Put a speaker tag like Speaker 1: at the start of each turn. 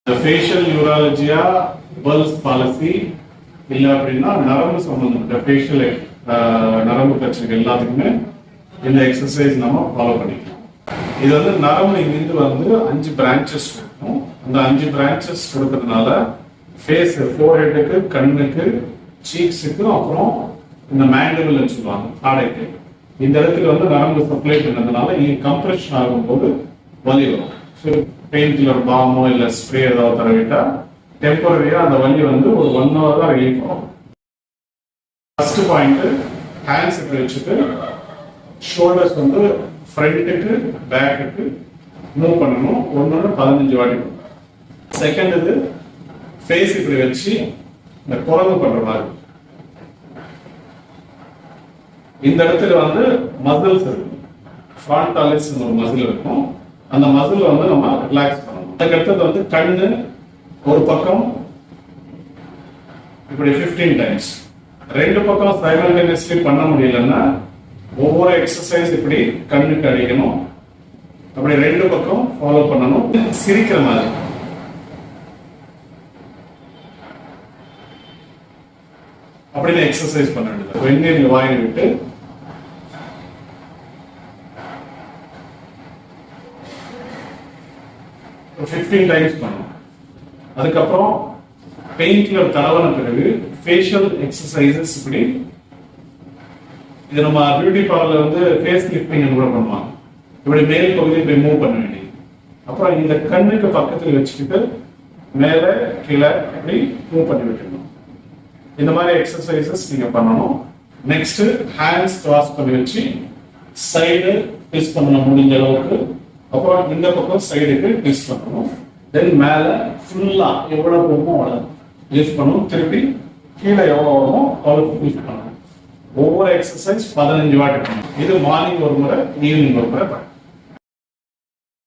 Speaker 1: இந்த facial யூராலஜியா pulse policy இல்லை அப்படின்னா நரம்பு சம்பந்தப்பட்ட ஃபேஷியல் நரம்பு பிரச்சனைகள் எல்லாத்துக்குமே இந்த எக்ஸசைஸ் நம்ம ஃபாலோ பண்ணிக்கலாம். இது வந்து நரம்பு இங்கிருந்து வந்து 5 பிரான்ச்சஸ் இருக்கும். அந்த 5 பிரான்ச்சஸ் கொடுக்கறதுனால ஃபேஸ் ஃபோர்ஹெட்டுக்கு, கண்ணுக்கு, சீக்ஸுக்கு, அப்புறம் இந்த மேண்டிபிள்னு சொல்லுவாங்க ஆடைக்கு, இந்த இடத்துல வந்து நரம்பு சப்ளை பண்ணதுனால இங்க கம்ப்ரெஷன் ஆகும்போது வலி வரும். பெயின் கில்லர் பாமோ இல்ல ஸ்ப்ரே ஏதாவது தடவிட்டா டெம்பரரியா அந்த வலி வந்து ஒரு 1 hour தான் ரிலீஃப் ஆகும். ஃபர்ஸ்ட் பாயிண்ட், ஹேண்ட்ஸ் இப்படி வச்சுட்டு ஷோல்டர்ஸ் வந்து ஃப்ரண்ட்டுக்கு பேக்குக்கு மூவ் பண்ணணும். ஒன்னு 15 வாட்டி. செகண்ட் இது ஃபேஸ் இப்படி வச்சு இந்த குரங்கு பண்ற மாதிரி. இந்த இடத்துல வந்து மசில்ஸ் இருக்கும், ஃப்ரான்டாலிஸ் ஒரு மசில் இருக்கும். அந்த மசில் வந்து நம்ம ரிலாக்ஸ் பண்ணணும். அதுக்கு அடுத்தது வந்து கண்ணு ஒரு பக்கம் இப்படி 15 டைம்ஸ். ரெண்டு பக்கம் சைமல்டேனியஸ்லி பண்ண முடியலன்னா ஒவ்வொரு எக்ஸசைஸ் இப்படி கண்ணுக்கு அடிக்கணும். அப்படி ரெண்டு பக்கம் ஃபாலோ பண்ணணும். சிரிக்கிற மாதிரி அப்படின்னு எக்ஸசைஸ் பண்ண வேண்டியது. வெந்நீர் வாங்கி விட்டு ஒரு 15 டைம்ஸ் பண்ணணும். அதுக்கப்புறம் பெயின் கில்லர் தடவன பிறகு ஃபேஷியல் எக்ஸசைசஸ் இப்படி. இது நம்ம பியூட்டி பார்லர்ல வந்து ஃபேஸ் லிஃப்டிங் கூட பண்ணுவாங்க. இப்படி மேல் பகுதி இப்படி மூவ் பண்ண வேண்டியது. அப்புறம் இந்த கண்ணுக்கு பக்கத்தில் வச்சுக்கிட்டு மேல கீழே இப்படி மூவ் பண்ணி விட்டுருணும். இந்த மாதிரி எக்ஸசைசஸ் நீங்க பண்ணணும். நெக்ஸ்ட் ஹேண்ட்ஸ் கிராஸ் பண்ணி வச்சு சைடு ட்விஸ்ட் பண்ணணும் முடிஞ்ச அளவுக்கு. அப்புறம் இந்த பக்கம் சைடுக்கு ட்விஸ்ட் பண்ணணும். தென் மேல ஃபுல்லா எவ்வளவு போகுமோ அவ்வளவு லிஃப்ட் பண்ணணும். திருப்பி கீழே எவ்வளவு வருமோ அவ்வளவு லிஃப்ட் பண்ணணும். ஒவ்வொரு எக்ஸசைஸ் 15 வாட்டி பண்ணணும். இது மார்னிங் ஒரு முறை, ஈவினிங் ஒரு முறை பண்ணணும்.